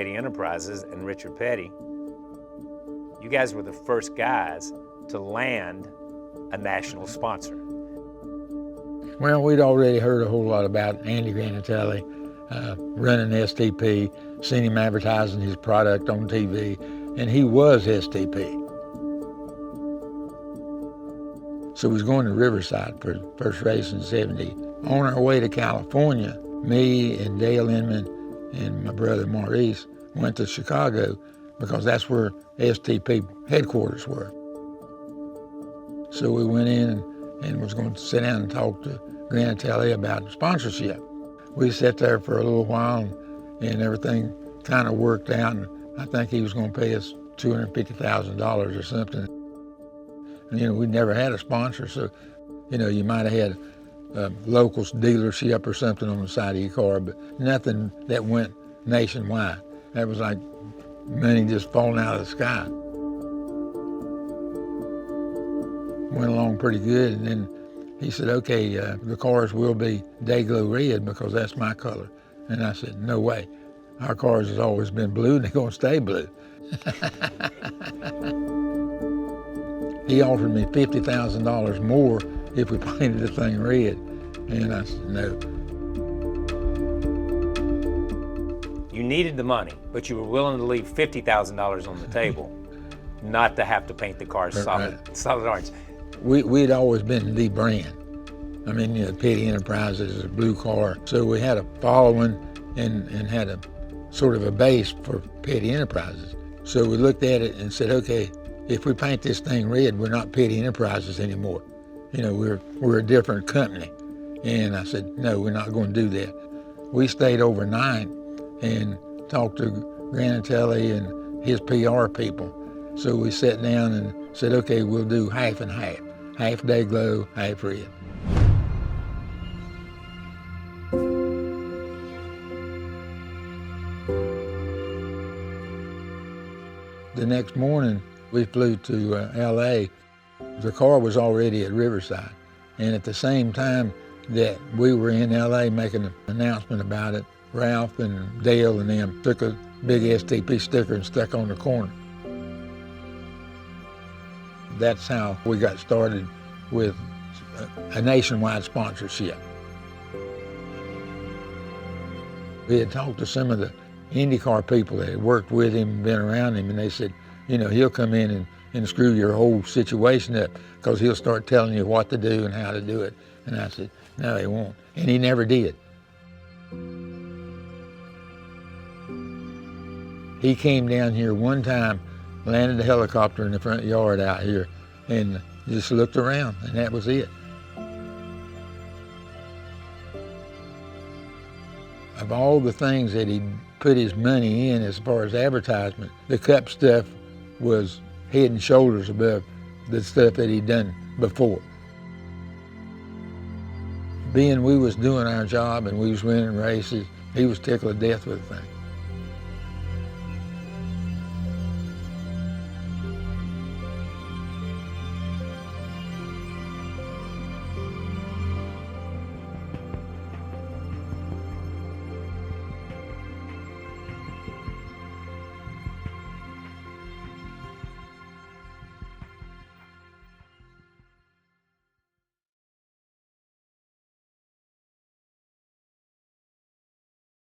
Petty Enterprises and Richard Petty, you guys were the first guys to land a national sponsor. Well, we'd already heard a whole lot about Andy Granatelli running STP, seen him advertising his product on TV, and he was STP. So we was going to Riverside for the first race in '70. On our way to California, me and Dale Inman and my brother Maurice went to Chicago because that's where STP headquarters were. So we went in and was going to sit down and talk to Granatelli about sponsorship. We sat there for a little while and everything kind of worked out, and I think he was going to pay us $250,000 or something. And, you know, we'd never had a sponsor, so, you know, you might have had a local dealership or something on the side of your car, but nothing that went nationwide. That was like money just falling out of the sky. Went along pretty good, and then he said, okay, the cars will be Day-Glo red because that's my color. And I said, no way. Our cars has always been blue and they're gonna stay blue. He offered me $50,000 more if we painted the thing red. And I said, no. You needed the money, but you were willing to leave $50,000 on the table not to have to paint the cars solid orange. We'd always been the brand. I mean, you know, Petty Enterprises is a blue car. So we had a following and had a sort of a base for Petty Enterprises. So we looked at it and said, okay, if we paint this thing red, we're not Petty Enterprises anymore. You know, we're a different company. And I said, no, we're not going to do that. We stayed overnight and talked to Granatelli and his PR people. So we sat down and said, okay, we'll do half and half. Half Day-Glo, half red. The next morning, we flew to LA. The car was already at Riverside. And at the same time that we were in LA making an announcement about it, Ralph and Dale and them took a big STP sticker and stuck on the corner. That's how we got started with a nationwide sponsorship. We had talked to some of the IndyCar people that had worked with him and been around him, and they said, you know, he'll come in and screw your whole situation up because he'll start telling you what to do and how to do it. And I said, no, he won't. And he never did. He came down here one time, landed a helicopter in the front yard out here, and just looked around, and that was it. Of all the things that he put his money in as far as advertisement, the cup stuff was head and shoulders above the stuff that he'd done before. Being we was doing our job and we was winning races, he was tickled to death with the thing.